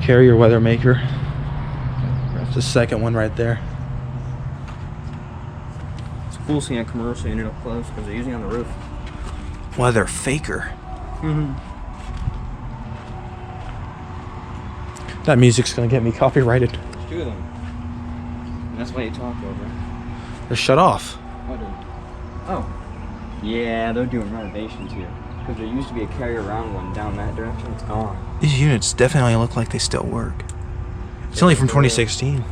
Carrier WeatherMaker. That's the second one right there. It's cool seeing a commercial ended up close because they're usually on the roof. WeatherFaker. Mm-hmm. That music's gonna get me copyrighted. There's two of them. And that's why you talk over. They're shut off. Oh. Yeah, they're doing renovations here. Because there used to be a Carrier round one down that direction. It's gone. These units definitely look like they still work. It's only from 2016.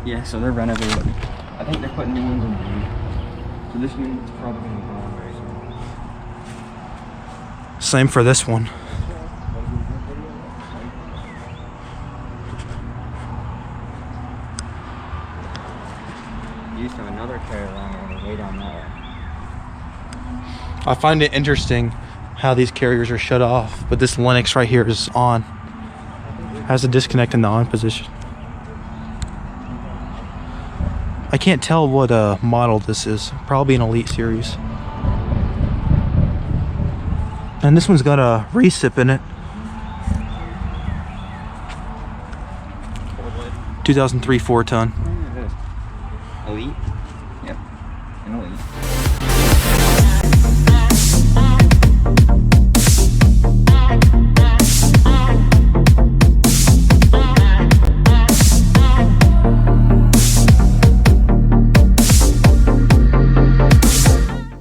Yeah, so they're renovating. I think they're putting new ones in. So this unit's probably going to be gone very soon. Same for this one. Used to have another Carrier round one way down that way. I find it interesting how these carriers are shut off, but this Lennox right here is on. Has a disconnect in the on position. I can't tell what model this is. Probably an Elite series. And this one's got a recip in it. 2003 4-ton. Elite?